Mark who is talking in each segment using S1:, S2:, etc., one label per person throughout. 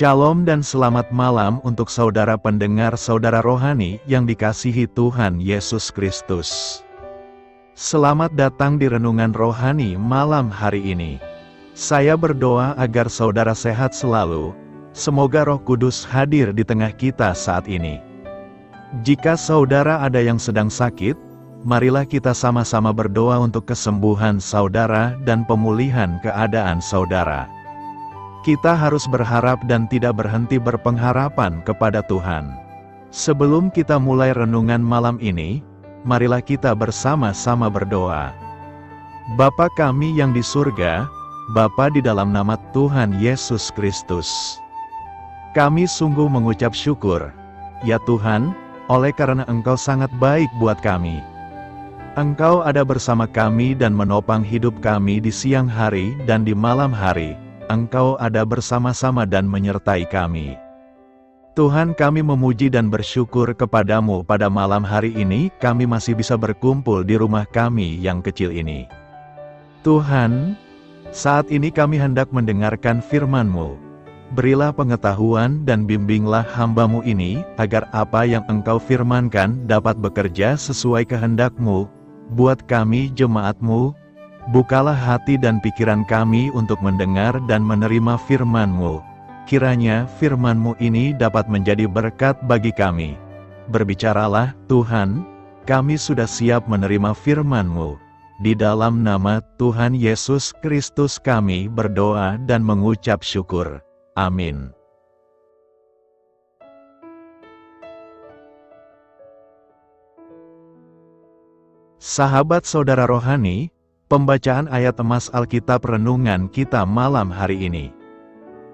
S1: Shalom dan selamat malam untuk saudara pendengar saudara rohani yang dikasihi Tuhan Yesus Kristus. Selamat datang di renungan rohani malam hari ini. Saya berdoa agar saudara sehat selalu, semoga Roh Kudus hadir di tengah kita saat ini. Jika saudara ada yang sedang sakit, marilah kita sama-sama berdoa untuk kesembuhan saudara dan pemulihan keadaan saudara. Kita harus berharap dan tidak berhenti berpengharapan kepada Tuhan. Sebelum kita mulai renungan malam ini, marilah kita bersama-sama berdoa. Bapa kami yang di surga, Bapa di dalam nama Tuhan Yesus Kristus. Kami sungguh mengucap syukur, ya Tuhan, oleh karena Engkau sangat baik buat kami. Engkau ada bersama kami dan menopang hidup kami di siang hari dan di malam hari. Engkau ada bersama-sama dan menyertai kami. Tuhan, kami memuji dan bersyukur kepadamu pada malam hari ini kami masih bisa berkumpul di rumah kami yang kecil ini. Tuhan, saat ini kami hendak mendengarkan firman-Mu. Berilah pengetahuan dan bimbinglah hamba-Mu ini, agar apa yang Engkau firmankan dapat bekerja sesuai kehendak-Mu, buat kami jemaat-Mu. Bukalah hati dan pikiran kami untuk mendengar dan menerima firman-Mu. Kiranya firman-Mu ini dapat menjadi berkat bagi kami. Berbicaralah, Tuhan, kami sudah siap menerima firman-Mu. Di dalam nama Tuhan Yesus Kristus kami berdoa dan mengucap syukur. Amin. Sahabat saudara rohani, pembacaan ayat emas Alkitab renungan kita malam hari ini.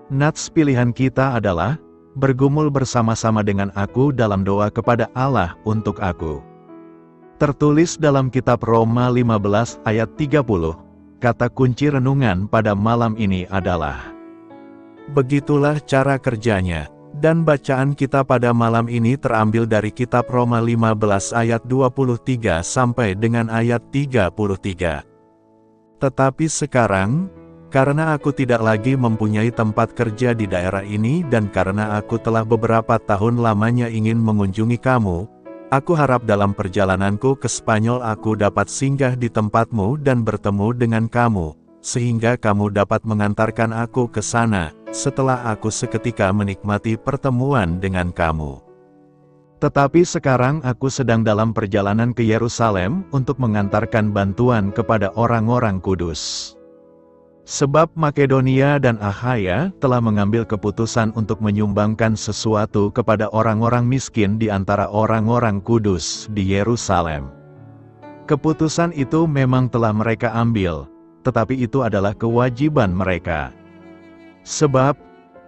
S1: Nats pilihan kita adalah, bergumul bersama-sama dengan aku dalam doa kepada Allah untuk aku. Tertulis dalam kitab Roma 15 ayat 30, kata kunci renungan pada malam ini adalah, begitulah cara kerjanya. Dan bacaan kita pada malam ini terambil dari kitab Roma 15 ayat 23 sampai dengan ayat 33. Tetapi sekarang, karena aku tidak lagi mempunyai tempat kerja di daerah ini dan karena aku telah beberapa tahun lamanya ingin mengunjungi kamu, aku harap dalam perjalananku ke Spanyol aku dapat singgah di tempatmu dan bertemu dengan kamu, sehingga kamu dapat mengantarkan aku ke sana, setelah aku seketika menikmati pertemuan dengan kamu. Tetapi sekarang aku sedang dalam perjalanan ke Yerusalem untuk mengantarkan bantuan kepada orang-orang kudus. Sebab Makedonia dan Akhaya telah mengambil keputusan untuk menyumbangkan sesuatu kepada orang-orang miskin di antara orang-orang kudus di Yerusalem. Keputusan itu memang telah mereka ambil, tetapi itu adalah kewajiban mereka. Sebab,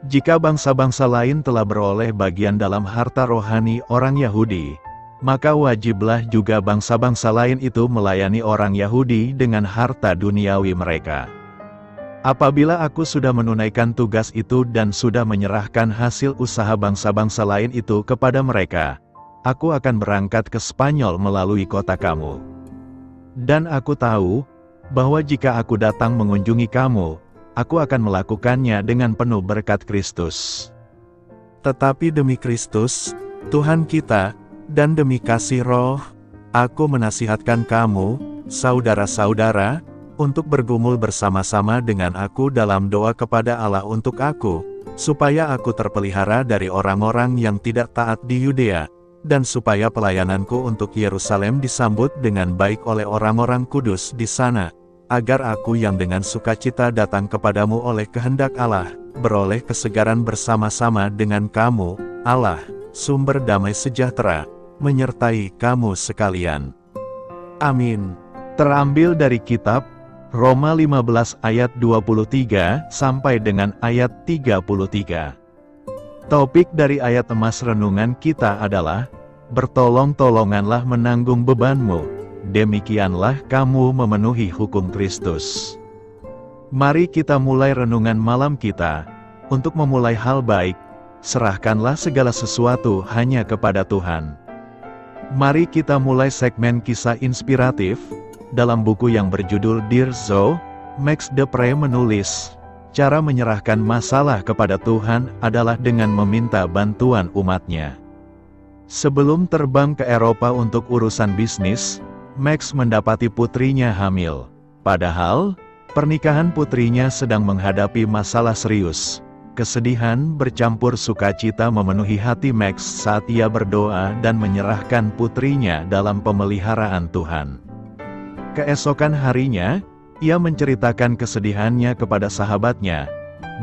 S1: jika bangsa-bangsa lain telah beroleh bagian dalam harta rohani orang Yahudi, maka wajiblah juga bangsa-bangsa lain itu melayani orang Yahudi dengan harta duniawi mereka. Apabila aku sudah menunaikan tugas itu dan sudah menyerahkan hasil usaha bangsa-bangsa lain itu kepada mereka, aku akan berangkat ke Spanyol melalui kota kamu. Dan aku tahu, bahwa jika aku datang mengunjungi kamu, aku akan melakukannya dengan penuh berkat Kristus. Tetapi demi Kristus, Tuhan kita, dan demi kasih Roh, aku menasihatkan kamu, saudara-saudara, untuk bergumul bersama-sama dengan aku dalam doa kepada Allah untuk aku, supaya aku terpelihara dari orang-orang yang tidak taat di Yudea, dan supaya pelayananku untuk Yerusalem disambut dengan baik oleh orang-orang kudus di sana, agar aku yang dengan sukacita datang kepadamu oleh kehendak Allah, beroleh kesegaran bersama-sama dengan kamu, Allah, sumber damai sejahtera, menyertai kamu sekalian. Amin. Terambil dari kitab Roma 15 ayat 23 sampai dengan ayat 33. Topik dari ayat emas renungan kita adalah, bertolong-tolonganlah menanggung bebanmu. Demikianlah kamu memenuhi hukum Kristus. Mari kita mulai renungan malam kita. Untuk memulai hal baik, serahkanlah segala sesuatu hanya kepada Tuhan. Mari kita mulai segmen kisah inspiratif. Dalam buku yang berjudul Dear Zoe, Max De Pree menulis, Cara menyerahkan masalah kepada Tuhan adalah dengan meminta bantuan umatnya. Sebelum terbang ke Eropa untuk urusan bisnis, Max mendapati putrinya hamil. Padahal, pernikahan putrinya sedang menghadapi masalah serius. Kesedihan bercampur sukacita memenuhi hati Max saat ia berdoa dan menyerahkan putrinya dalam pemeliharaan Tuhan. Keesokan harinya, ia menceritakan kesedihannya kepada sahabatnya,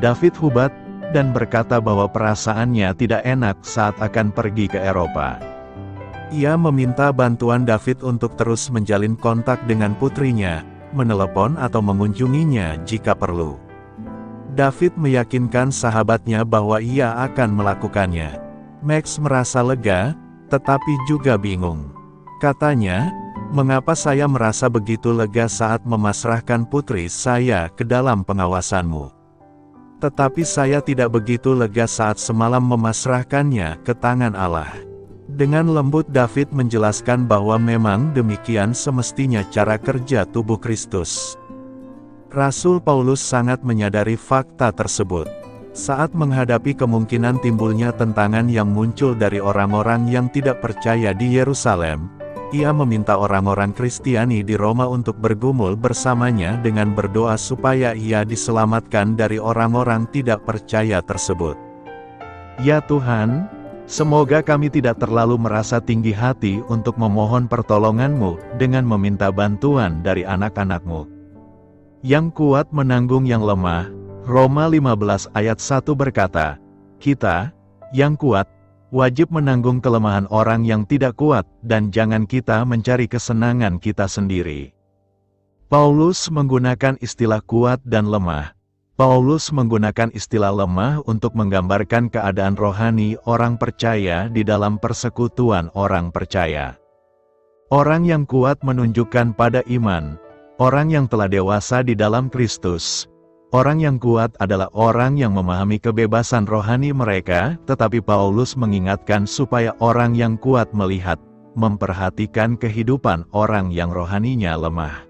S1: David Hubat, dan berkata bahwa perasaannya tidak enak saat akan pergi ke Eropa. Ia meminta bantuan David untuk terus menjalin kontak dengan putrinya, menelepon atau mengunjunginya jika perlu. David meyakinkan sahabatnya bahwa ia akan melakukannya. Max merasa lega, tetapi juga bingung. Katanya, "Mengapa saya merasa begitu lega saat memasrahkan putri saya ke dalam pengawasanmu? Tetapi saya tidak begitu lega saat semalam memasrahkannya ke tangan Allah." Dengan lembut David menjelaskan bahwa memang demikian semestinya cara kerja tubuh Kristus. Rasul Paulus sangat menyadari fakta tersebut. Saat menghadapi kemungkinan timbulnya tentangan yang muncul dari orang-orang yang tidak percaya di Yerusalem, ia meminta orang-orang Kristiani di Roma untuk bergumul bersamanya dengan berdoa supaya ia diselamatkan dari orang-orang tidak percaya tersebut. Ya Tuhan, semoga kami tidak terlalu merasa tinggi hati untuk memohon pertolongan-Mu dengan meminta bantuan dari anak-anak-Mu. Yang kuat menanggung yang lemah. Roma 15 ayat 1 berkata, kita, yang kuat, wajib menanggung kelemahan orang yang tidak kuat, dan jangan kita mencari kesenangan kita sendiri. Paulus menggunakan istilah kuat dan lemah. Paulus menggunakan istilah lemah untuk menggambarkan keadaan rohani orang percaya di dalam persekutuan orang percaya. Orang yang kuat menunjukkan pada iman, orang yang telah dewasa di dalam Kristus. Orang yang kuat adalah orang yang memahami kebebasan rohani mereka, tetapi Paulus mengingatkan supaya orang yang kuat melihat, memperhatikan kehidupan orang yang rohaninya lemah.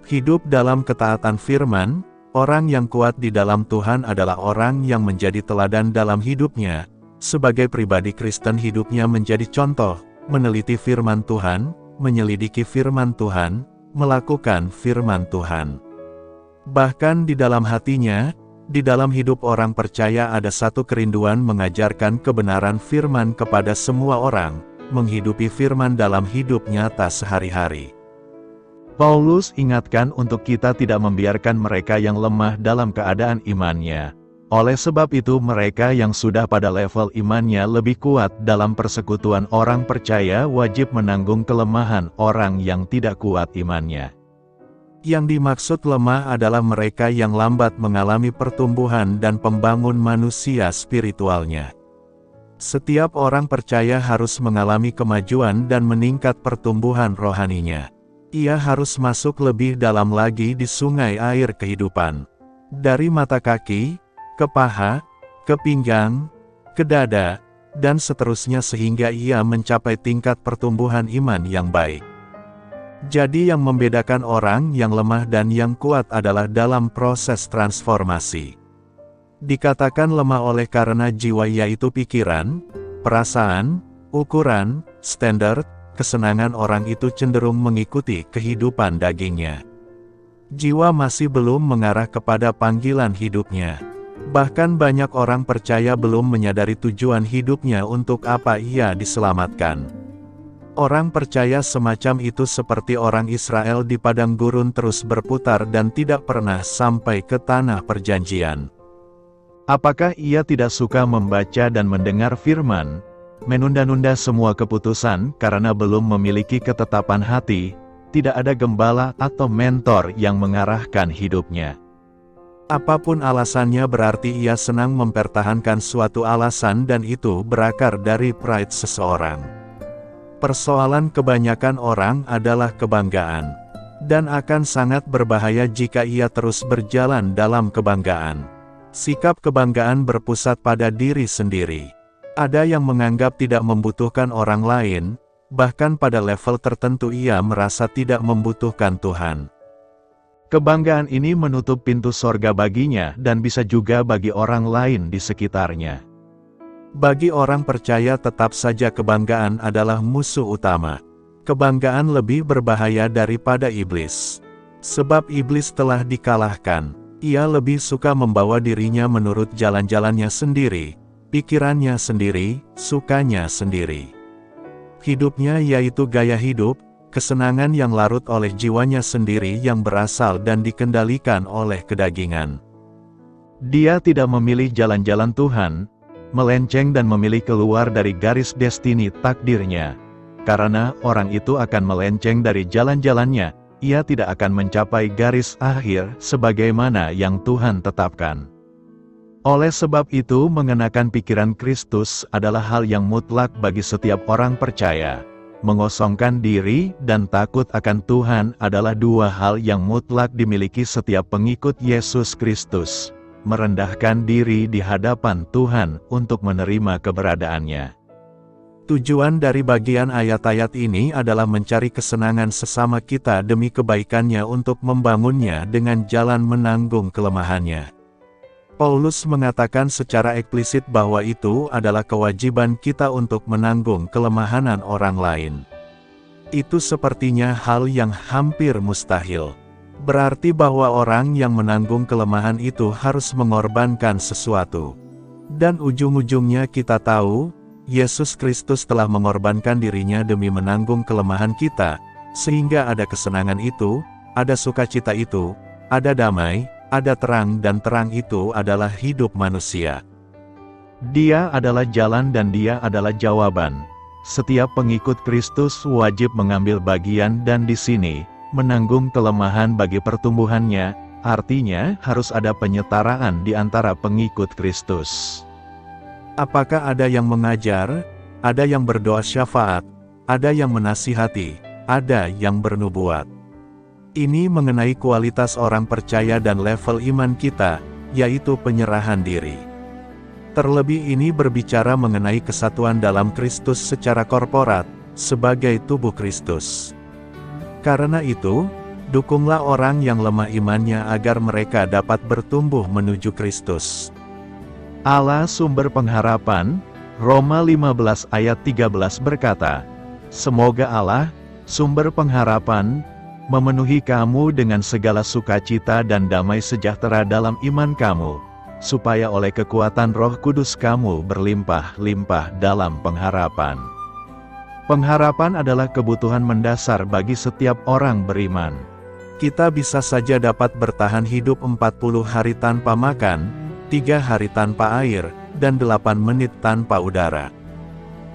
S1: Hidup dalam ketaatan firman, orang yang kuat di dalam Tuhan adalah orang yang menjadi teladan dalam hidupnya. Sebagai pribadi Kristen hidupnya menjadi contoh, meneliti firman Tuhan, menyelidiki firman Tuhan, melakukan firman Tuhan. Bahkan di dalam hatinya, di dalam hidup orang percaya ada satu kerinduan mengajarkan kebenaran firman kepada semua orang, menghidupi firman dalam hidup nyata sehari-hari. Paulus ingatkan untuk kita tidak membiarkan mereka yang lemah dalam keadaan imannya. Oleh sebab itu mereka yang sudah pada level imannya lebih kuat dalam persekutuan orang percaya wajib menanggung kelemahan orang yang tidak kuat imannya. Yang dimaksud lemah adalah mereka yang lambat mengalami pertumbuhan dan pembangun manusia spiritualnya. Setiap orang percaya harus mengalami kemajuan dan meningkat pertumbuhan rohaninya. Ia harus masuk lebih dalam lagi di sungai air kehidupan. Dari mata kaki, ke paha, ke pinggang, ke dada, dan seterusnya sehingga ia mencapai tingkat pertumbuhan iman yang baik. Jadi yang membedakan orang yang lemah dan yang kuat adalah dalam proses transformasi. Dikatakan lemah oleh karena jiwa yaitu pikiran, perasaan, ukuran, standar, kesenangan orang itu cenderung mengikuti kehidupan dagingnya. Jiwa masih belum mengarah kepada panggilan hidupnya. Bahkan banyak orang percaya belum menyadari tujuan hidupnya untuk apa ia diselamatkan. Orang percaya semacam itu seperti orang Israel di padang gurun terus berputar dan tidak pernah sampai ke tanah perjanjian. Apakah ia tidak suka membaca dan mendengar firman, menunda-nunda semua keputusan karena belum memiliki ketetapan hati, tidak ada gembala atau mentor yang mengarahkan hidupnya? Apapun alasannya berarti ia senang mempertahankan suatu alasan dan itu berakar dari pride seseorang. Persoalan kebanyakan orang adalah kebanggaan. Dan akan sangat berbahaya jika ia terus berjalan dalam kebanggaan. Sikap kebanggaan berpusat pada diri sendiri. Ada yang menganggap tidak membutuhkan orang lain, bahkan pada level tertentu ia merasa tidak membutuhkan Tuhan. Kebanggaan ini menutup pintu sorga baginya dan bisa juga bagi orang lain di sekitarnya. Bagi orang percaya tetap saja kebanggaan adalah musuh utama. Kebanggaan lebih berbahaya daripada iblis. Sebab iblis telah dikalahkan. Ia lebih suka membawa dirinya menurut jalan-jalannya sendiri, pikirannya sendiri, sukanya sendiri. Hidupnya yaitu gaya hidup, kesenangan yang larut oleh jiwanya sendiri yang berasal dan dikendalikan oleh kedagingan. Dia tidak memilih jalan-jalan Tuhan, melenceng dan memilih keluar dari garis destini takdirnya. Karena orang itu akan melenceng dari jalan-jalannya, ia tidak akan mencapai garis akhir sebagaimana yang Tuhan tetapkan. Oleh sebab itu, mengenakan pikiran Kristus adalah hal yang mutlak bagi setiap orang percaya. Mengosongkan diri dan takut akan Tuhan adalah dua hal yang mutlak dimiliki setiap pengikut Yesus Kristus. Merendahkan diri di hadapan Tuhan untuk menerima keberadaannya. Tujuan dari bagian ayat-ayat ini adalah mencari kesenangan sesama kita demi kebaikannya untuk membangunnya dengan jalan menanggung kelemahannya. Paulus mengatakan secara eksplisit bahwa itu adalah kewajiban kita untuk menanggung kelemahan orang lain. Itu sepertinya hal yang hampir mustahil. Berarti bahwa orang yang menanggung kelemahan itu harus mengorbankan sesuatu. Dan ujung-ujungnya kita tahu, Yesus Kristus telah mengorbankan dirinya demi menanggung kelemahan kita, sehingga ada kesenangan itu, ada sukacita itu, ada damai, ada terang dan terang itu adalah hidup manusia. Dia adalah jalan dan dia adalah jawaban. Setiap pengikut Kristus wajib mengambil bagian dan di sini, menanggung kelemahan bagi pertumbuhannya, artinya harus ada penyetaraan di antara pengikut Kristus. Apakah ada yang mengajar, ada yang berdoa syafaat, ada yang menasihati, ada yang bernubuat. Ini mengenai kualitas orang percaya dan level iman kita, yaitu penyerahan diri. Terlebih ini berbicara mengenai kesatuan dalam Kristus secara korporat, sebagai tubuh Kristus. Karena itu, dukunglah orang yang lemah imannya agar mereka dapat bertumbuh menuju Kristus. Allah sumber pengharapan, Roma 15 ayat 13 berkata, "Semoga Allah, sumber pengharapan, memenuhi kamu dengan segala sukacita dan damai sejahtera dalam iman kamu, supaya oleh kekuatan Roh Kudus kamu berlimpah-limpah dalam pengharapan." Pengharapan adalah kebutuhan mendasar bagi setiap orang beriman. Kita bisa saja dapat bertahan hidup 40 hari tanpa makan, 3 hari tanpa air, dan 8 menit tanpa udara.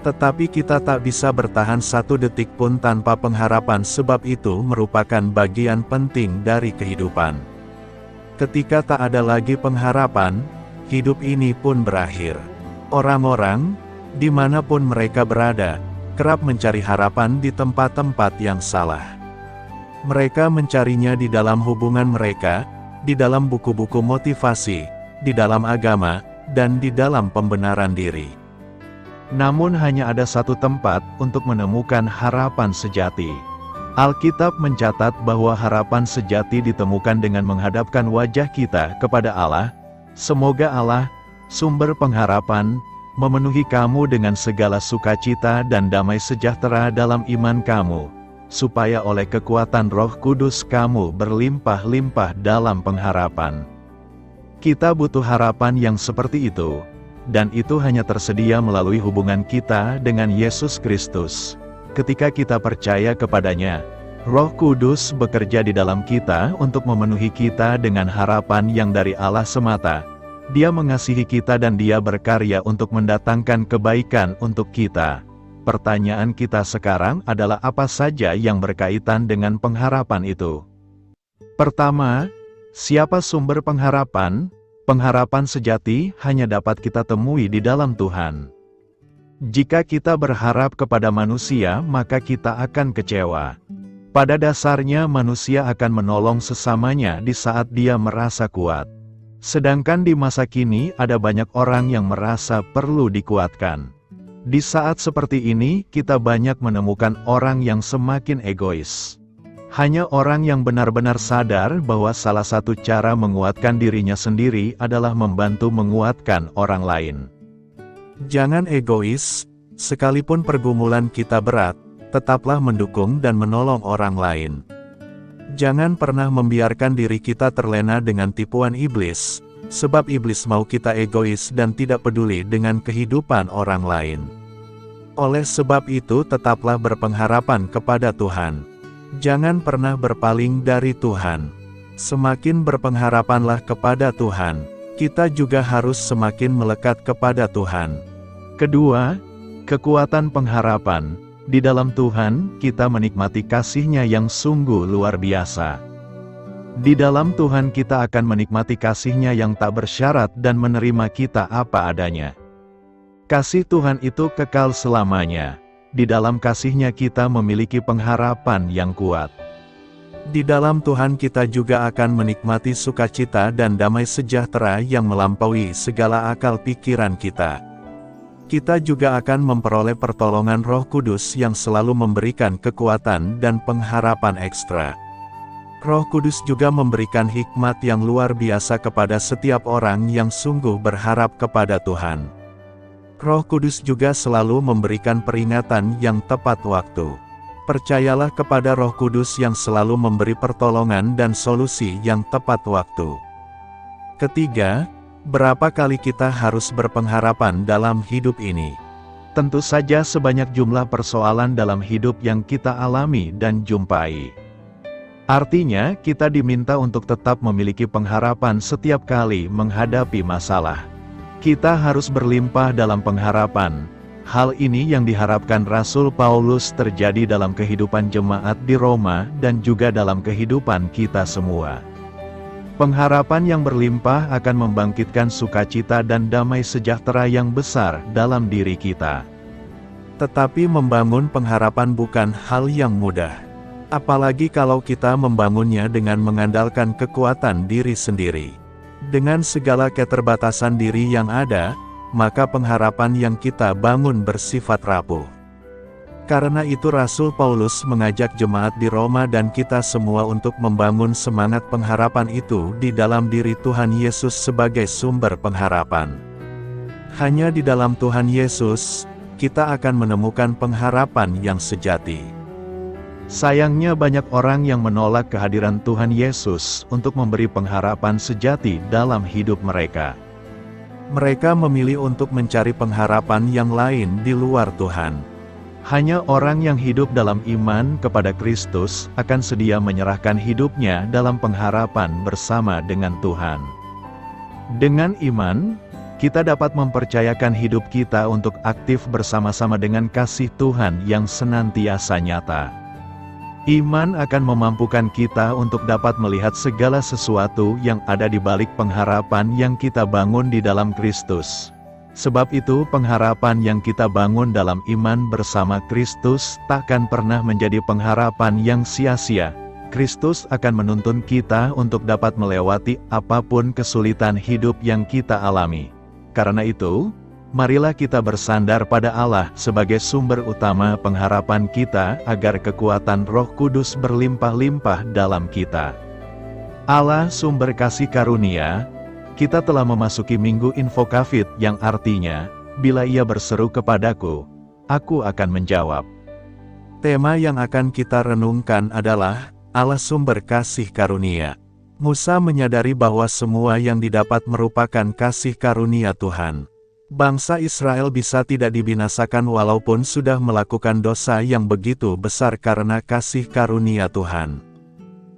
S1: Tetapi kita tak bisa bertahan 1 detik pun tanpa pengharapan sebab itu merupakan bagian penting dari kehidupan. Ketika tak ada lagi pengharapan, hidup ini pun berakhir. Orang-orang, dimanapun mereka berada, kerap mencari harapan di tempat-tempat yang salah. Mereka mencarinya di dalam hubungan mereka, di dalam buku-buku motivasi, di dalam agama, dan di dalam pembenaran diri. Namun hanya ada satu tempat untuk menemukan harapan sejati. Alkitab mencatat bahwa harapan sejati ditemukan dengan menghadapkan wajah kita kepada Allah. Semoga Allah, sumber pengharapan, memenuhi kamu dengan segala sukacita dan damai sejahtera dalam iman kamu, supaya oleh kekuatan Roh Kudus kamu berlimpah-limpah dalam pengharapan. Kita butuh harapan yang seperti itu, dan itu hanya tersedia melalui hubungan kita dengan Yesus Kristus. Ketika kita percaya kepadanya, Roh Kudus bekerja di dalam kita untuk memenuhi kita dengan harapan yang dari Allah semata. Dia mengasihi kita dan Dia berkarya untuk mendatangkan kebaikan untuk kita. Pertanyaan kita sekarang adalah apa saja yang berkaitan dengan pengharapan itu? Pertama, siapa sumber pengharapan? Pengharapan sejati hanya dapat kita temui di dalam Tuhan. Jika kita berharap kepada manusia, maka kita akan kecewa. Pada dasarnya manusia akan menolong sesamanya di saat dia merasa kuat. Sedangkan di masa kini ada banyak orang yang merasa perlu dikuatkan. Di saat seperti ini, kita banyak menemukan orang yang semakin egois. Hanya orang yang benar-benar sadar bahwa salah satu cara menguatkan dirinya sendiri adalah membantu menguatkan orang lain. Jangan egois, sekalipun pergumulan kita berat, tetaplah mendukung dan menolong orang lain. Jangan pernah membiarkan diri kita terlena dengan tipuan iblis, sebab iblis mau kita egois dan tidak peduli dengan kehidupan orang lain. Oleh sebab itu tetaplah berpengharapan kepada Tuhan. Jangan pernah berpaling dari Tuhan. Semakin berpengharapanlah kepada Tuhan, kita juga harus semakin melekat kepada Tuhan. Kedua, kekuatan pengharapan. Di dalam Tuhan, kita menikmati kasih-Nya yang sungguh luar biasa. Di dalam Tuhan kita akan menikmati kasih-Nya yang tak bersyarat dan menerima kita apa adanya. Kasih Tuhan itu kekal selamanya. Di dalam kasih-Nya kita memiliki pengharapan yang kuat. Di dalam Tuhan kita juga akan menikmati sukacita dan damai sejahtera yang melampaui segala akal pikiran kita. Kita juga akan memperoleh pertolongan Roh Kudus yang selalu memberikan kekuatan dan pengharapan ekstra. Roh Kudus juga memberikan hikmat yang luar biasa kepada setiap orang yang sungguh berharap kepada Tuhan. Roh Kudus juga selalu memberikan peringatan yang tepat waktu. Percayalah kepada Roh Kudus yang selalu memberi pertolongan dan solusi yang tepat waktu. Ketiga, berapa kali kita harus berpengharapan dalam hidup ini? Tentu saja sebanyak jumlah persoalan dalam hidup yang kita alami dan jumpai. Artinya, kita diminta untuk tetap memiliki pengharapan setiap kali menghadapi masalah. Kita harus berlimpah dalam pengharapan. Hal ini yang diharapkan Rasul Paulus terjadi dalam kehidupan jemaat di Roma dan juga dalam kehidupan kita semua. Pengharapan yang berlimpah akan membangkitkan sukacita dan damai sejahtera yang besar dalam diri kita. Tetapi membangun pengharapan bukan hal yang mudah. Apalagi kalau kita membangunnya dengan mengandalkan kekuatan diri sendiri. Dengan segala keterbatasan diri yang ada, maka pengharapan yang kita bangun bersifat rapuh. Karena itu Rasul Paulus mengajak jemaat di Roma dan kita semua untuk membangun semangat pengharapan itu di dalam diri Tuhan Yesus sebagai sumber pengharapan. Hanya di dalam Tuhan Yesus, kita akan menemukan pengharapan yang sejati. Sayangnya banyak orang yang menolak kehadiran Tuhan Yesus untuk memberi pengharapan sejati dalam hidup mereka. Mereka memilih untuk mencari pengharapan yang lain di luar Tuhan. Hanya orang yang hidup dalam iman kepada Kristus akan sedia menyerahkan hidupnya dalam pengharapan bersama dengan Tuhan. Dengan iman, kita dapat mempercayakan hidup kita untuk aktif bersama-sama dengan kasih Tuhan yang senantiasa nyata. Iman akan memampukan kita untuk dapat melihat segala sesuatu yang ada di balik pengharapan yang kita bangun di dalam Kristus. Sebab itu pengharapan yang kita bangun dalam iman bersama Kristus takkan pernah menjadi pengharapan yang sia-sia. Kristus akan menuntun kita untuk dapat melewati apapun kesulitan hidup yang kita alami. Karena itu, marilah kita bersandar pada Allah sebagai sumber utama pengharapan kita agar kekuatan Roh Kudus berlimpah-limpah dalam kita. Allah sumber kasih karunia. Kita telah memasuki minggu Infokafit yang artinya, bila ia berseru kepadaku, aku akan menjawab. Tema yang akan kita renungkan adalah, Allah sumber kasih karunia. Musa menyadari bahwa semua yang didapat merupakan kasih karunia Tuhan. Bangsa Israel bisa tidak dibinasakan walaupun sudah melakukan dosa yang begitu besar karena kasih karunia Tuhan.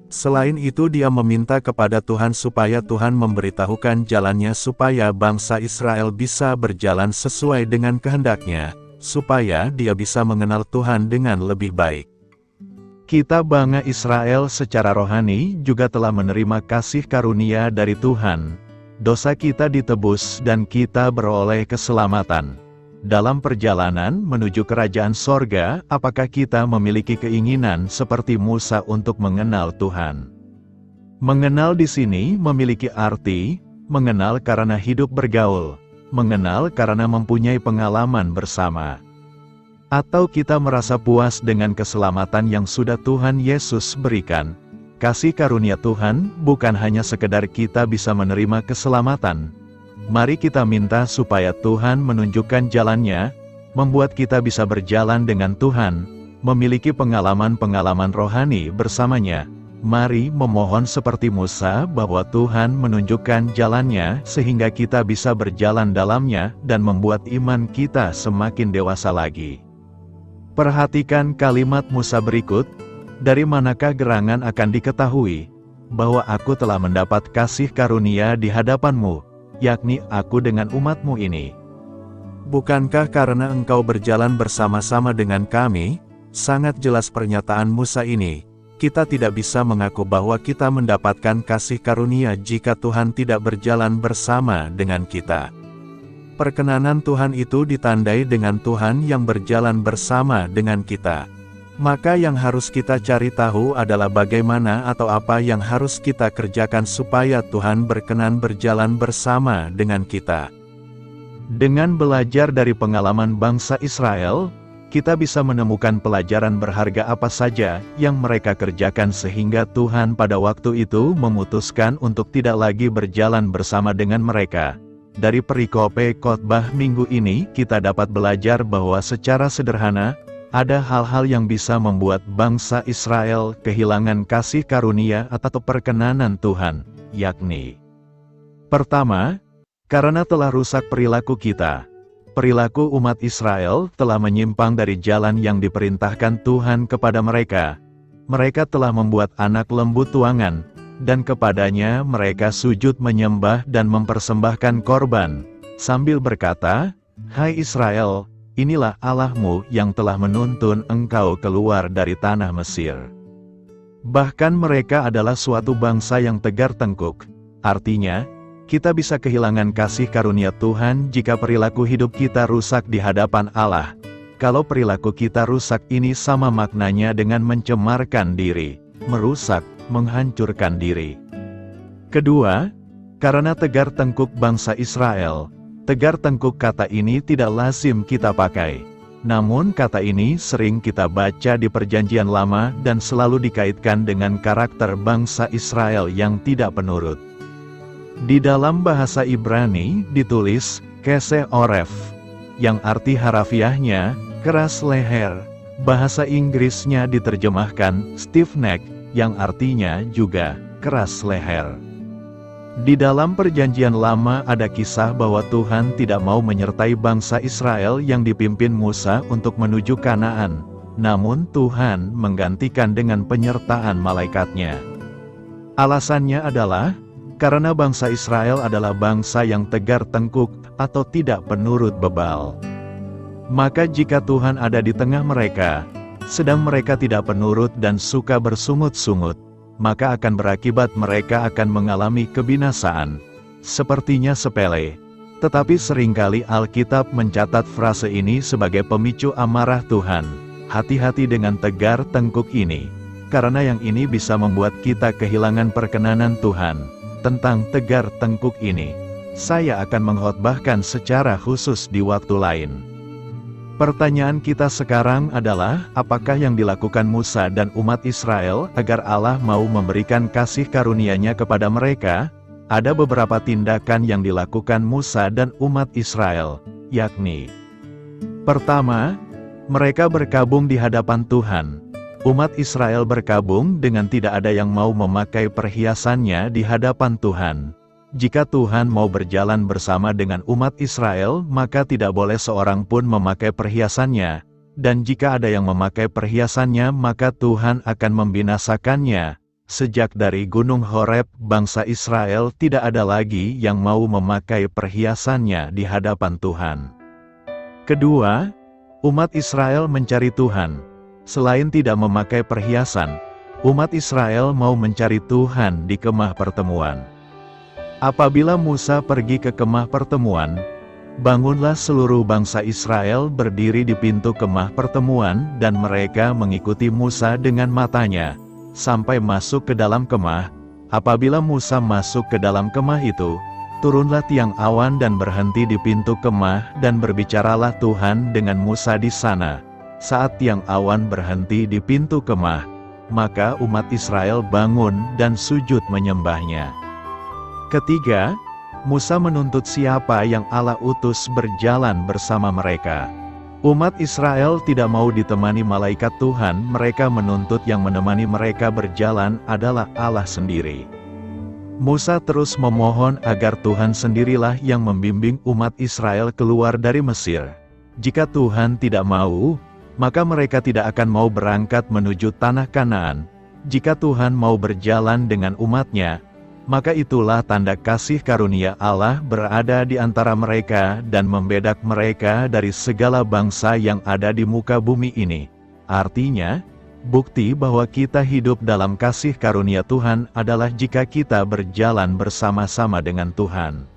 S1: Selain itu dia meminta kepada Tuhan supaya Tuhan memberitahukan jalannya supaya bangsa Israel bisa berjalan sesuai dengan kehendaknya, supaya dia bisa mengenal Tuhan dengan lebih baik. Kita bangsa Israel secara rohani juga telah menerima kasih karunia dari Tuhan. Dosa kita ditebus dan kita beroleh keselamatan. Dalam perjalanan menuju kerajaan sorga, apakah kita memiliki keinginan seperti Musa untuk mengenal Tuhan? Mengenal di sini memiliki arti, mengenal karena hidup bergaul, mengenal karena mempunyai pengalaman bersama. Atau kita merasa puas dengan keselamatan yang sudah Tuhan Yesus berikan? Kasih karunia Tuhan bukan hanya sekedar kita bisa menerima keselamatan. Mari kita minta supaya Tuhan menunjukkan jalannya, membuat kita bisa berjalan dengan Tuhan, memiliki pengalaman-pengalaman rohani bersamanya. Mari memohon seperti Musa bahwa Tuhan menunjukkan jalannya sehingga kita bisa berjalan dalamnya dan membuat iman kita semakin dewasa lagi. Perhatikan kalimat Musa berikut, dari manakah gerangan akan diketahui, bahwa aku telah mendapat kasih karunia di hadapanmu, yakni aku dengan umatmu ini. Bukankah karena engkau berjalan bersama-sama dengan kami? Sangat jelas pernyataan Musa ini. Kita tidak bisa mengaku bahwa kita mendapatkan kasih karunia jika Tuhan tidak berjalan bersama dengan kita. Perkenanan Tuhan itu ditandai dengan Tuhan yang berjalan bersama dengan kita. Maka yang harus kita cari tahu adalah bagaimana atau apa yang harus kita kerjakan supaya Tuhan berkenan berjalan bersama dengan kita. Dengan belajar dari pengalaman bangsa Israel, kita bisa menemukan pelajaran berharga apa saja yang mereka kerjakan sehingga Tuhan pada waktu itu memutuskan untuk tidak lagi berjalan bersama dengan mereka. Dari perikope khotbah minggu ini kita dapat belajar bahwa secara sederhana, ada hal-hal yang bisa membuat bangsa Israel kehilangan kasih karunia atau perkenanan Tuhan, yakni: pertama, karena telah rusak perilaku kita. Perilaku umat Israel telah menyimpang dari jalan yang diperintahkan Tuhan kepada mereka. Mereka telah membuat anak lembu tuangan, dan kepadanya mereka sujud menyembah dan mempersembahkan korban, sambil berkata, "Hai Israel, inilah Allahmu yang telah menuntun engkau keluar dari tanah Mesir." Bahkan mereka adalah suatu bangsa yang tegar tengkuk. Artinya, kita bisa kehilangan kasih karunia Tuhan jika perilaku hidup kita rusak di hadapan Allah. Kalau perilaku kita rusak ini sama maknanya dengan mencemarkan diri, merusak, menghancurkan diri. Kedua, karena tegar tengkuk bangsa Israel. Tegar tengkuk kata ini tidak lazim kita pakai. Namun kata ini sering kita baca di Perjanjian Lama dan selalu dikaitkan dengan karakter bangsa Israel yang tidak penurut. Di dalam bahasa Ibrani ditulis kese oref, yang arti harafiahnya keras leher. Bahasa Inggrisnya diterjemahkan stiff neck, yang artinya juga keras leher. Di dalam Perjanjian Lama ada kisah bahwa Tuhan tidak mau menyertai bangsa Israel yang dipimpin Musa untuk menuju Kanaan, namun Tuhan menggantikan dengan penyertaan malaikatnya. Alasannya adalah, karena bangsa Israel adalah bangsa yang tegar tengkuk atau tidak penurut bebal. Maka jika Tuhan ada di tengah mereka, sedang mereka tidak penurut dan suka bersungut-sungut, maka akan berakibat mereka akan mengalami kebinasaan. Sepertinya sepele, tetapi seringkali Alkitab mencatat frase ini sebagai pemicu amarah Tuhan. Hati-hati dengan tegar tengkuk ini, karena yang ini bisa membuat kita kehilangan perkenanan Tuhan. Tentang tegar tengkuk ini, saya akan mengkhotbahkan secara khusus di waktu lain. Pertanyaan kita sekarang adalah, apakah yang dilakukan Musa dan umat Israel agar Allah mau memberikan kasih karunia-Nya kepada mereka? Ada beberapa tindakan yang dilakukan Musa dan umat Israel, yakni: pertama, mereka berkabung di hadapan Tuhan. Umat Israel berkabung dengan tidak ada yang mau memakai perhiasannya di hadapan Tuhan. Jika Tuhan mau berjalan bersama dengan umat Israel, maka tidak boleh seorang pun memakai perhiasannya. Dan jika ada yang memakai perhiasannya, maka Tuhan akan membinasakannya. Sejak dari Gunung Horeb, bangsa Israel tidak ada lagi yang mau memakai perhiasannya di hadapan Tuhan. Kedua, umat Israel mencari Tuhan. Selain tidak memakai perhiasan, umat Israel mau mencari Tuhan di kemah pertemuan. Apabila Musa pergi ke kemah pertemuan, bangunlah seluruh bangsa Israel berdiri di pintu kemah pertemuan dan mereka mengikuti Musa dengan matanya, sampai masuk ke dalam kemah. Apabila Musa masuk ke dalam kemah itu, turunlah tiang awan dan berhenti di pintu kemah dan berbicaralah Tuhan dengan Musa di sana. saat tiang awan berhenti di pintu kemah, maka umat Israel bangun dan sujud menyembahnya. Ketiga, Musa menuntut siapa yang Allah utus berjalan bersama mereka. Umat Israel tidak mau ditemani malaikat Tuhan, mereka menuntut yang menemani mereka berjalan adalah Allah sendiri. Musa terus memohon agar Tuhan sendirilah yang membimbing umat Israel keluar dari Mesir. Jika Tuhan tidak mau, maka mereka tidak akan mau berangkat menuju tanah Kanaan. Jika Tuhan mau berjalan dengan umatnya, maka itulah tanda kasih karunia Allah berada di antara mereka dan membedak mereka dari segala bangsa yang ada di muka bumi ini. Artinya, bukti bahwa kita hidup dalam kasih karunia Tuhan adalah jika kita berjalan bersama-sama dengan Tuhan.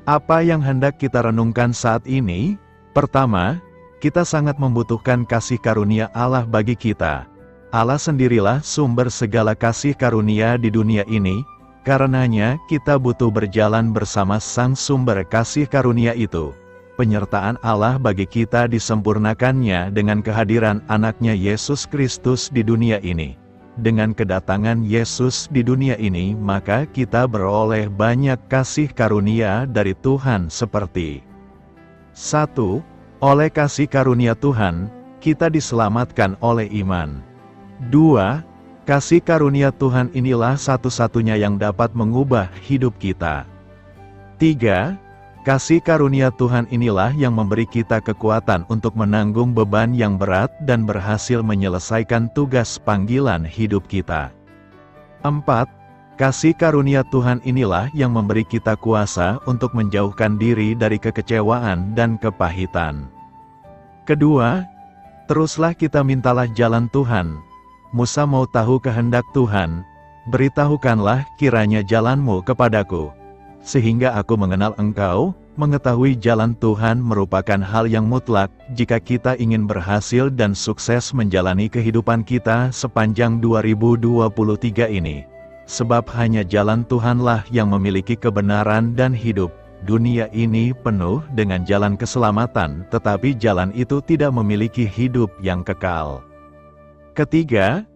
S1: Apa yang hendak kita renungkan saat ini? Pertama, kita sangat membutuhkan kasih karunia Allah bagi kita. Allah sendirilah sumber segala kasih karunia di dunia ini. Karenanya, kita butuh berjalan bersama Sang Sumber kasih karunia itu. Penyertaan Allah bagi kita disempurnakannya dengan kehadiran anaknya Yesus Kristus di dunia ini. Dengan kedatangan Yesus di dunia ini, maka kita beroleh banyak kasih karunia dari Tuhan seperti 1. Oleh kasih karunia Tuhan, kita diselamatkan oleh iman. 2. Kasih karunia Tuhan inilah satu-satunya yang dapat mengubah hidup kita. 3. Kasih karunia Tuhan inilah yang memberi kita kekuatan untuk menanggung beban yang berat dan berhasil menyelesaikan tugas panggilan hidup kita. 4. Kasih karunia Tuhan inilah yang memberi kita kuasa untuk menjauhkan diri dari kekecewaan dan kepahitan. Kedua, teruslah kita mintalah jalan Tuhan. Musa mau tahu kehendak Tuhan, beritahukanlah kiranya jalanmu kepadaku, sehingga aku mengenal engkau. Mengetahui jalan Tuhan merupakan hal yang mutlak jika kita ingin berhasil dan sukses menjalani kehidupan kita sepanjang 2023 ini. Sebab hanya jalan Tuhanlah yang memiliki kebenaran dan hidup. Dunia ini penuh dengan jalan keselamatan, tetapi jalan itu tidak memiliki hidup yang kekal. Ketiga,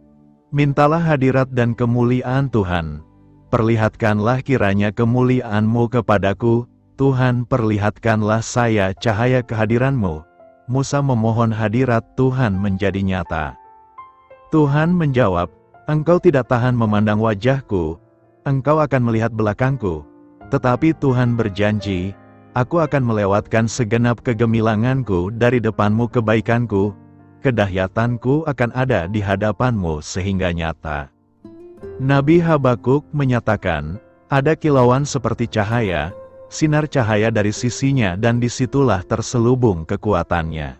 S1: mintalah hadirat dan kemuliaan Tuhan. Perlihatkanlah kiranya kemuliaan-Mu kepadaku, Tuhan, perlihatkanlah saya cahaya kehadiran-Mu. Musa memohon hadirat Tuhan menjadi nyata. Tuhan menjawab, engkau tidak tahan memandang wajahku, engkau akan melihat belakangku. Tetapi Tuhan berjanji, aku akan melewatkan segenap kegemilanganku dari depanmu, kebaikanku, kedahsyatanku akan ada di hadapanmu sehingga nyata. Nabi Habakuk menyatakan, ada kilauan seperti cahaya, sinar cahaya dari sisinya dan disitulah terselubung kekuatannya.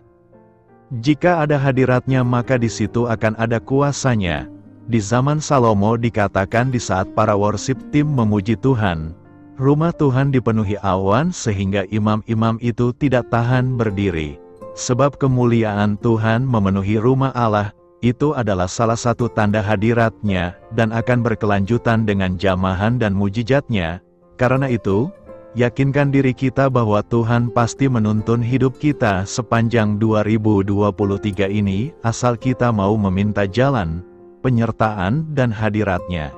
S1: Jika ada hadiratnya maka di situ akan ada kuasanya. Di zaman Salomo dikatakan di saat para worship team memuji Tuhan, rumah Tuhan dipenuhi awan sehingga imam-imam itu tidak tahan berdiri. Sebab kemuliaan Tuhan memenuhi rumah Allah, itu adalah salah satu tanda hadiratnya, dan akan berkelanjutan dengan jamahan dan mujizatnya. Karena itu, yakinkan diri kita bahwa Tuhan pasti menuntun hidup kita sepanjang 2023 ini, asal kita mau meminta jalan, penyertaan dan hadiratnya.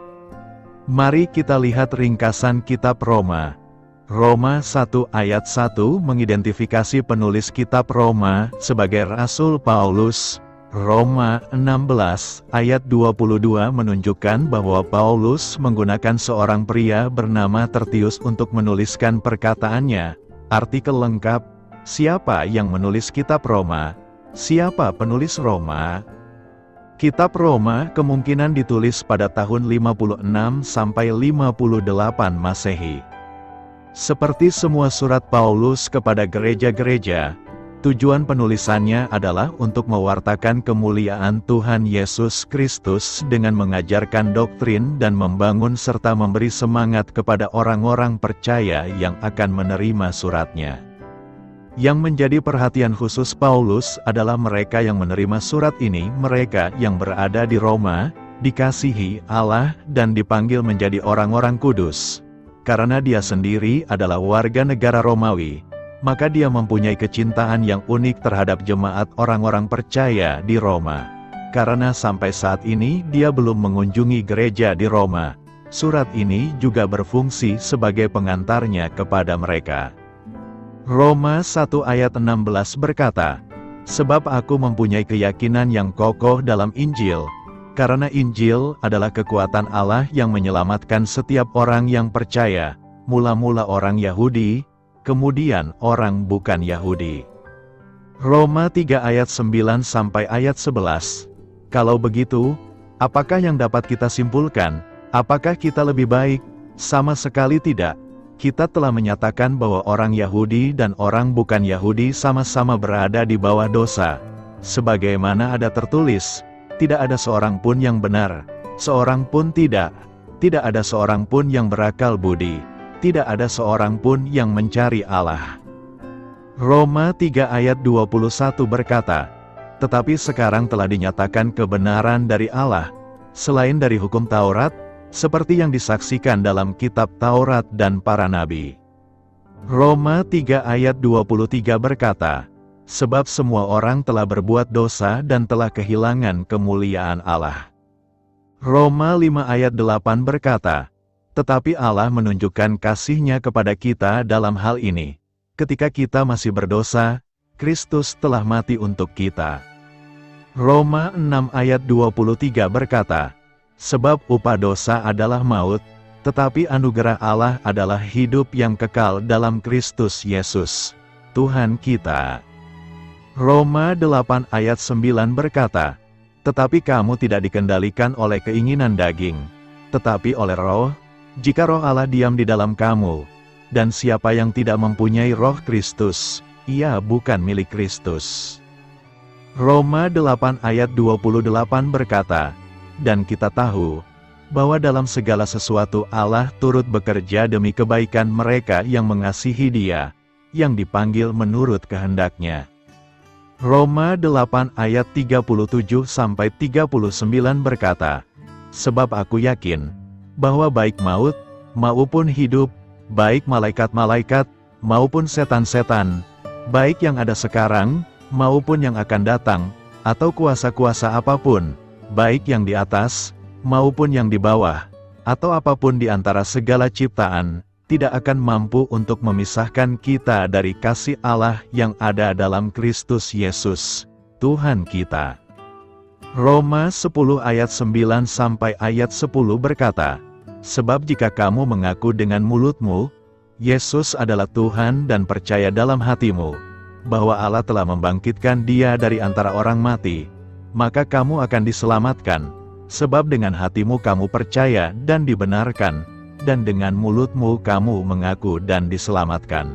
S1: Mari kita lihat ringkasan kitab Roma. Roma 1 ayat 1 mengidentifikasi penulis kitab Roma sebagai Rasul Paulus. Roma 16 ayat 22 menunjukkan bahwa Paulus menggunakan seorang pria bernama Tertius untuk menuliskan perkataannya. Artikel lengkap, siapa yang menulis kitab Roma? Siapa penulis Roma? Kitab Roma kemungkinan ditulis pada tahun 56 sampai 58 Masehi. Seperti semua surat Paulus kepada gereja-gereja, tujuan penulisannya adalah untuk mewartakan kemuliaan Tuhan Yesus Kristus dengan mengajarkan doktrin dan membangun serta memberi semangat kepada orang-orang percaya yang akan menerima suratnya. Yang menjadi perhatian khusus Paulus adalah mereka yang menerima surat ini, mereka yang berada di Roma, dikasihi Allah dan dipanggil menjadi orang-orang kudus. Karena dia sendiri adalah warga negara Romawi, maka dia mempunyai kecintaan yang unik terhadap jemaat orang-orang percaya di Roma. Karena sampai saat ini dia belum mengunjungi gereja di Roma, surat ini juga berfungsi sebagai pengantarnya kepada mereka. Roma 1 ayat 16 berkata, "Sebab aku mempunyai keyakinan yang kokoh dalam Injil, karena Injil adalah kekuatan Allah yang menyelamatkan setiap orang yang percaya, mula-mula orang Yahudi, kemudian orang bukan Yahudi." Roma 3 ayat 9 sampai ayat 11. Kalau begitu, apakah yang dapat kita simpulkan? Apakah kita lebih baik? Sama sekali tidak. Kita telah menyatakan bahwa orang Yahudi dan orang bukan Yahudi sama-sama berada di bawah dosa. Sebagaimana ada tertulis, tidak ada seorang pun yang benar, seorang pun tidak. Tidak ada seorang pun yang berakal budi. Tidak ada seorang pun yang mencari Allah. Roma 3 ayat 21 berkata, "Tetapi sekarang telah dinyatakan kebenaran dari Allah, selain dari hukum Taurat, seperti yang disaksikan dalam kitab Taurat dan para nabi." Roma 3 ayat 23 berkata, "Sebab semua orang telah berbuat dosa dan telah kehilangan kemuliaan Allah." Roma 5 ayat 8 berkata, "Tetapi Allah menunjukkan kasih-Nya kepada kita dalam hal ini. Ketika kita masih berdosa, Kristus telah mati untuk kita." Roma 6 ayat 23 berkata, "Sebab upah dosa adalah maut, tetapi anugerah Allah adalah hidup yang kekal dalam Kristus Yesus, Tuhan kita." Roma 8 ayat 9 berkata, "Tetapi kamu tidak dikendalikan oleh keinginan daging, tetapi oleh Roh, jika Roh Allah diam di dalam kamu. Dan siapa yang tidak mempunyai Roh Kristus, ia bukan milik Kristus." Roma 8 ayat 28 berkata, "Dan kita tahu, bahwa dalam segala sesuatu Allah turut bekerja demi kebaikan mereka yang mengasihi Dia, yang dipanggil menurut kehendak-Nya." Roma 8 ayat 37-39 berkata, "Sebab aku yakin, bahwa baik maut, maupun hidup, baik malaikat-malaikat, maupun setan-setan, baik yang ada sekarang, maupun yang akan datang, atau kuasa-kuasa apapun, baik yang di atas, maupun yang di bawah, atau apapun di antara segala ciptaan, tidak akan mampu untuk memisahkan kita dari kasih Allah yang ada dalam Kristus Yesus, Tuhan kita." Roma 10 ayat 9 sampai ayat 10 berkata, "Sebab jika kamu mengaku dengan mulutmu, Yesus adalah Tuhan dan percaya dalam hatimu, bahwa Allah telah membangkitkan Dia dari antara orang mati, maka kamu akan diselamatkan, sebab dengan hatimu kamu percaya dan dibenarkan, dan dengan mulutmu kamu mengaku dan diselamatkan."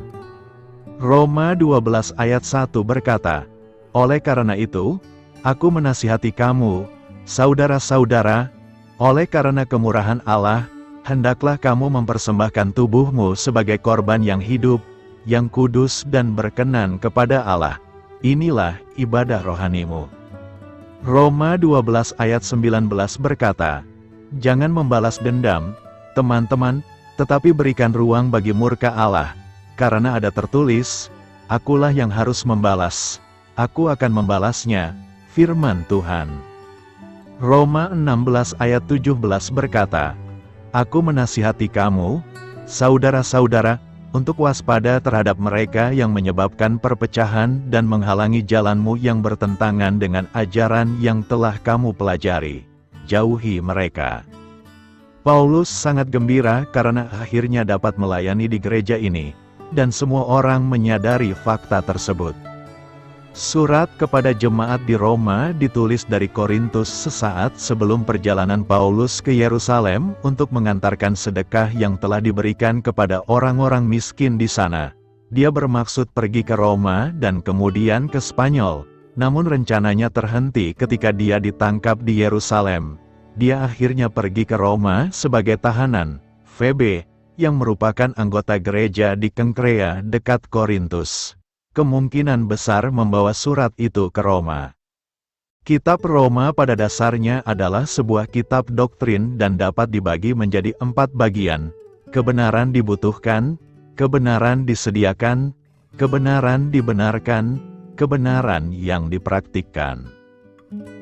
S1: Roma 12 ayat 1 berkata, "Oleh karena itu, aku menasihati kamu, saudara-saudara, oleh karena kemurahan Allah, hendaklah kamu mempersembahkan tubuhmu sebagai korban yang hidup, yang kudus dan berkenan kepada Allah. Inilah ibadah rohanimu." Roma 12 ayat 19 berkata, "Jangan membalas dendam, teman-teman, tetapi berikan ruang bagi murka Allah, karena ada tertulis, 'Akulah yang harus membalas, aku akan membalasnya,' firman Tuhan." Roma 16 ayat 17 berkata, "Aku menasihati kamu, saudara-saudara, untuk waspada terhadap mereka yang menyebabkan perpecahan dan menghalangi jalanmu yang bertentangan dengan ajaran yang telah kamu pelajari. Jauhi mereka." Paulus sangat gembira karena akhirnya dapat melayani di gereja ini, dan semua orang menyadari fakta tersebut. Surat kepada jemaat di Roma ditulis dari Korintus sesaat sebelum perjalanan Paulus ke Yerusalem untuk mengantarkan sedekah yang telah diberikan kepada orang-orang miskin di sana. Dia bermaksud pergi ke Roma dan kemudian ke Spanyol, namun rencananya terhenti ketika dia ditangkap di Yerusalem. Dia akhirnya pergi ke Roma sebagai tahanan, Febe, yang merupakan anggota gereja di Kenkrea dekat Korintus. Kemungkinan besar membawa surat itu ke Roma. Kitab Roma pada dasarnya adalah sebuah kitab doktrin dan dapat dibagi menjadi 4 bagian. Kebenaran dibutuhkan, kebenaran disediakan, kebenaran dibenarkan, kebenaran yang dipraktikkan.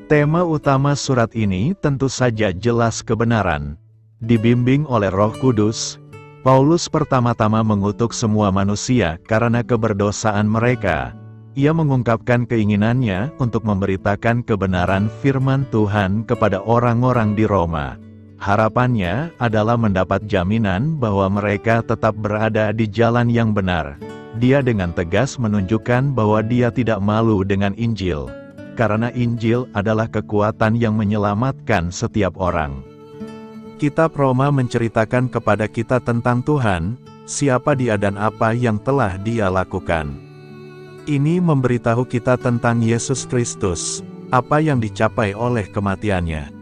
S1: Tema utama surat ini tentu saja jelas kebenaran. Dibimbing oleh Roh Kudus, Paulus pertama-tama mengutuk semua manusia karena keberdosaan mereka. Ia mengungkapkan keinginannya untuk memberitakan kebenaran firman Tuhan kepada orang-orang di Roma. Harapannya adalah mendapat jaminan bahwa mereka tetap berada di jalan yang benar. Dia dengan tegas menunjukkan bahwa dia tidak malu dengan Injil, karena Injil adalah kekuatan yang menyelamatkan setiap orang. Kitab Roma menceritakan kepada kita tentang Tuhan, siapa Dia dan apa yang telah Dia lakukan. Ini memberitahu kita tentang Yesus Kristus, apa yang dicapai oleh kematiannya.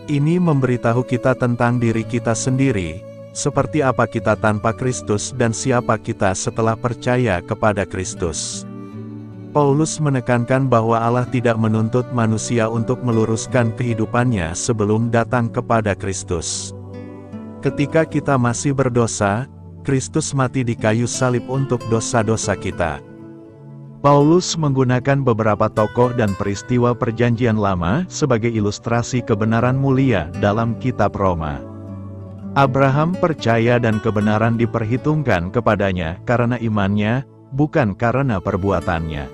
S1: Ini memberitahu kita tentang diri kita sendiri, seperti apa kita tanpa Kristus dan siapa kita setelah percaya kepada Kristus. Paulus menekankan bahwa Allah tidak menuntut manusia untuk meluruskan kehidupannya sebelum datang kepada Kristus. Ketika kita masih berdosa, Kristus mati di kayu salib untuk dosa-dosa kita. Paulus menggunakan beberapa tokoh dan peristiwa Perjanjian Lama sebagai ilustrasi kebenaran mulia dalam kitab Roma. Abraham percaya dan kebenaran diperhitungkan kepadanya karena imannya, bukan karena perbuatannya.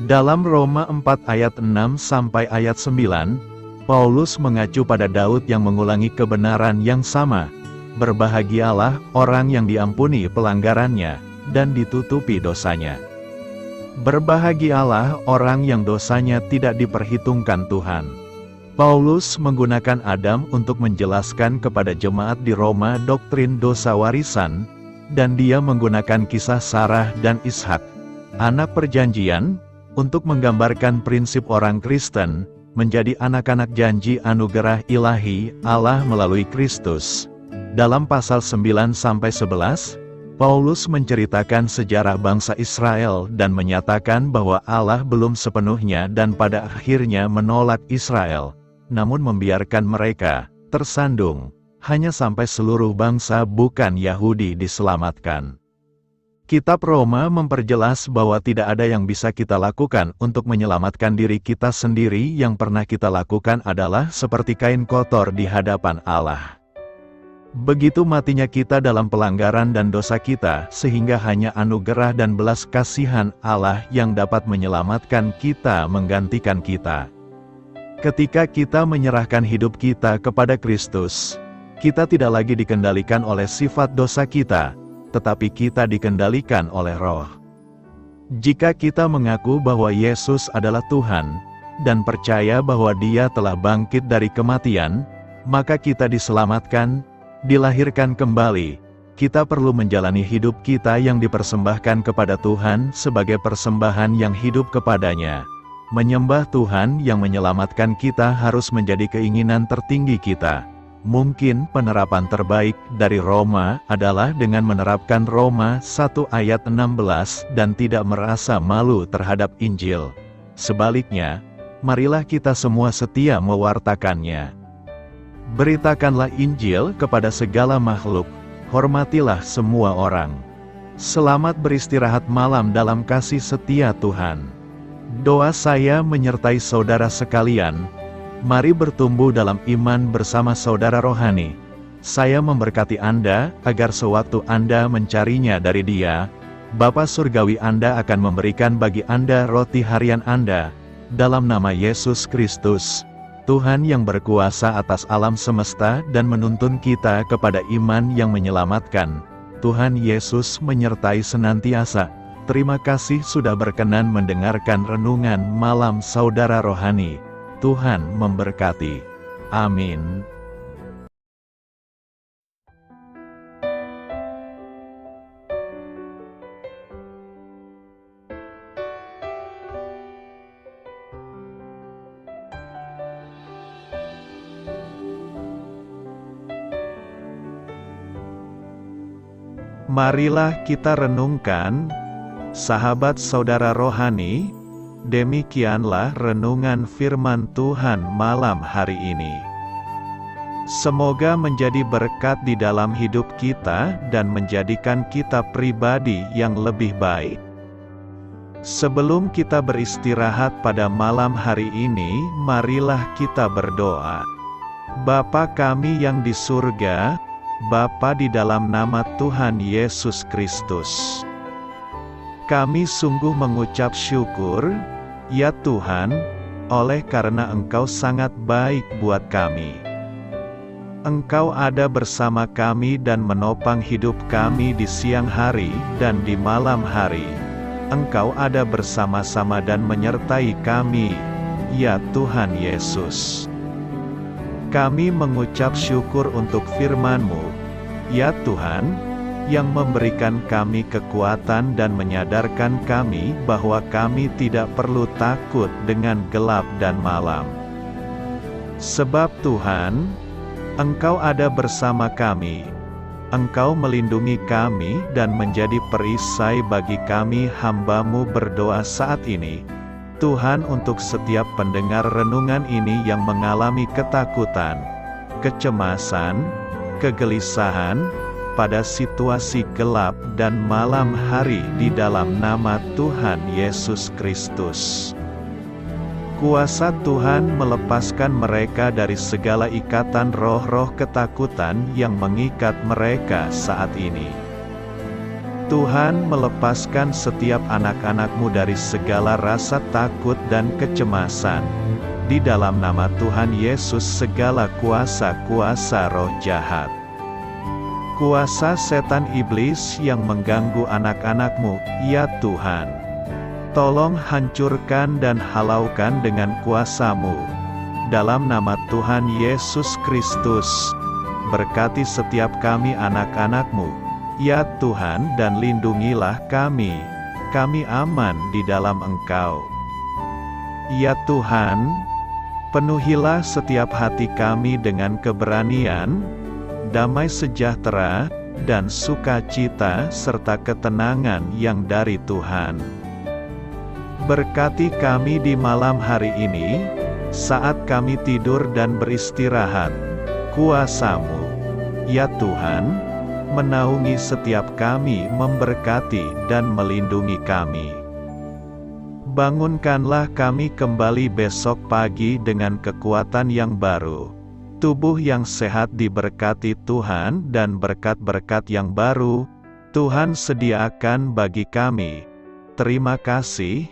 S1: Dalam Roma 4 ayat 6 sampai ayat 9, Paulus mengacu pada Daud yang mengulangi kebenaran yang sama. Berbahagialah orang yang diampuni pelanggarannya, dan ditutupi dosanya. Berbahagialah orang yang dosanya tidak diperhitungkan Tuhan. Paulus menggunakan Adam untuk menjelaskan kepada jemaat di Roma doktrin dosa warisan, dan dia menggunakan kisah Sarah dan Ishak, anak perjanjian, untuk menggambarkan prinsip orang Kristen, menjadi anak-anak janji anugerah ilahi Allah melalui Kristus. Dalam pasal 9-11, Paulus menceritakan sejarah bangsa Israel dan menyatakan bahwa Allah belum sepenuhnya dan pada akhirnya menolak Israel, namun membiarkan mereka tersandung, hanya sampai seluruh bangsa bukan Yahudi diselamatkan. Kitab Roma memperjelas bahwa tidak ada yang bisa kita lakukan untuk menyelamatkan diri kita sendiri. Yang pernah kita lakukan adalah seperti kain kotor di hadapan Allah. Begitu matinya kita dalam pelanggaran dan dosa kita, sehingga hanya anugerah dan belas kasihan Allah yang dapat menyelamatkan kita menggantikan kita. Ketika kita menyerahkan hidup kita kepada Kristus, kita tidak lagi dikendalikan oleh sifat dosa kita, tetapi kita dikendalikan oleh Roh. Jika kita mengaku bahwa Yesus adalah Tuhan, dan percaya bahwa Dia telah bangkit dari kematian, maka kita diselamatkan, dilahirkan kembali. Kita perlu menjalani hidup kita yang dipersembahkan kepada Tuhan sebagai persembahan yang hidup kepadanya. Menyembah Tuhan yang menyelamatkan kita harus menjadi keinginan tertinggi kita. Mungkin penerapan terbaik dari Roma adalah dengan menerapkan Roma 1 ayat 16 dan tidak merasa malu terhadap Injil. Sebaliknya, marilah kita semua setia mewartakannya. Beritakanlah Injil kepada segala makhluk, hormatilah semua orang. Selamat beristirahat malam dalam kasih setia Tuhan. Doa saya menyertai saudara sekalian. Mari bertumbuh dalam iman bersama saudara rohani. Saya memberkati Anda, agar sewaktu Anda mencarinya dari Dia, Bapa Surgawi Anda akan memberikan bagi Anda roti harian Anda. Dalam nama Yesus Kristus, Tuhan yang berkuasa atas alam semesta dan menuntun kita kepada iman yang menyelamatkan. Tuhan Yesus menyertai senantiasa. Terima kasih sudah berkenan mendengarkan renungan malam saudara rohani. Tuhan memberkati. Amin. Marilah kita renungkan, sahabat saudara rohani, demikianlah renungan firman Tuhan malam hari ini. Semoga menjadi berkat di dalam hidup kita dan menjadikan kita pribadi yang lebih baik. Sebelum kita beristirahat pada malam hari ini, marilah kita berdoa. Bapa kami yang di surga, Bapa di dalam nama Tuhan Yesus Kristus. Kami sungguh mengucap syukur, ya Tuhan, oleh karena Engkau sangat baik buat kami. Engkau ada bersama kami dan menopang hidup kami di siang hari dan di malam hari. Engkau ada bersama-sama dan menyertai kami, ya Tuhan Yesus. Kami mengucap syukur untuk firman-Mu, ya Tuhan, yang memberikan kami kekuatan dan menyadarkan kami bahwa kami tidak perlu takut dengan gelap dan malam. Sebab Tuhan, Engkau ada bersama kami. Engkau melindungi kami dan menjadi perisai bagi kami hamba-Mu berdoa saat ini. Tuhan, untuk setiap pendengar renungan ini yang mengalami ketakutan, kecemasan, kegelisahan, pada situasi gelap dan malam hari di dalam nama Tuhan Yesus Kristus. Kuasa Tuhan melepaskan mereka dari segala ikatan roh-roh ketakutan yang mengikat mereka saat ini. Tuhan melepaskan setiap anak-anak-Mu dari segala rasa takut dan kecemasan. Di dalam nama Tuhan Yesus segala kuasa-kuasa roh jahat, kuasa setan iblis yang mengganggu anak-anak-Mu, ya Tuhan, tolong hancurkan dan halaukan dengan kuasa-Mu. Dalam nama Tuhan Yesus Kristus, berkati setiap kami anak-anak-Mu, ya Tuhan, dan lindungilah kami. Kami aman di dalam Engkau. Ya Tuhan, penuhilah setiap hati kami dengan keberanian, damai sejahtera, dan sukacita serta ketenangan yang dari Tuhan. Berkati kami di malam hari ini, saat kami tidur dan beristirahat. Kuasa-Mu, ya Tuhan, menaungi setiap kami, memberkati dan melindungi kami. Bangunkanlah kami kembali besok pagi dengan kekuatan yang baru. Tubuh yang sehat diberkati Tuhan dan berkat-berkat yang baru Tuhan sediakan bagi kami. Terima kasih.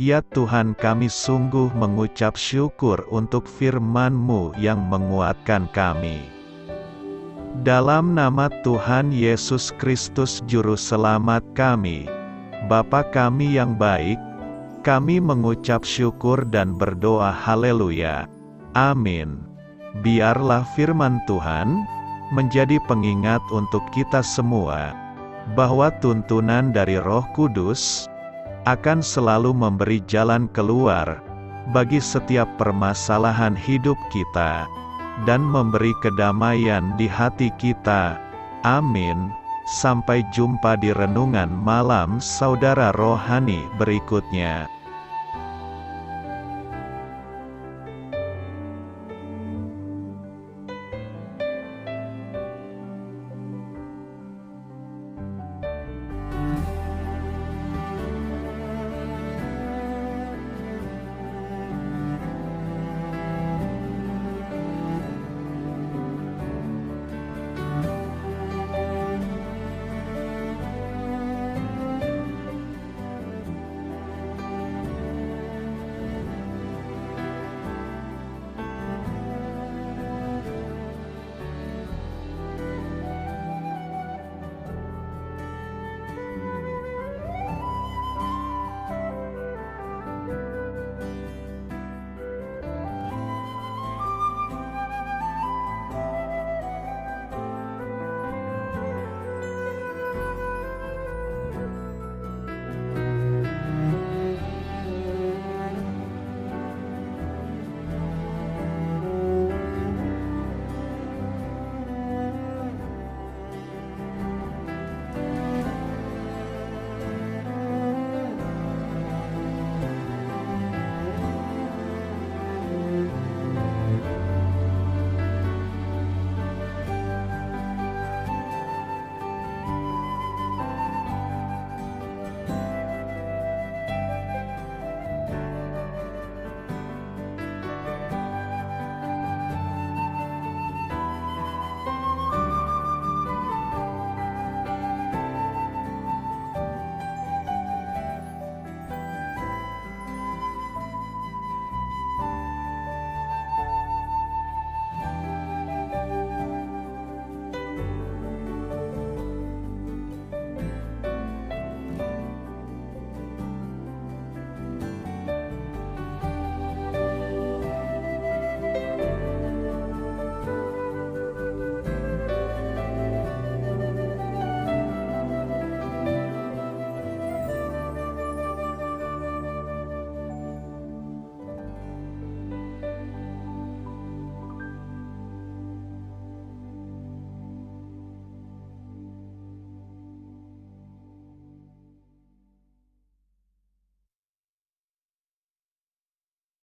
S1: Ya Tuhan, kami sungguh mengucap syukur untuk firman-Mu yang menguatkan kami. Dalam nama Tuhan Yesus Kristus Juru Selamat kami, Bapa kami yang baik, kami mengucap syukur dan berdoa haleluya. Amin. Biarlah firman Tuhan menjadi pengingat untuk kita semua, bahwa tuntunan dari Roh Kudus akan selalu memberi jalan keluar bagi setiap permasalahan hidup kita, dan memberi kedamaian di hati kita. Amin. Sampai jumpa di renungan malam saudara rohani berikutnya.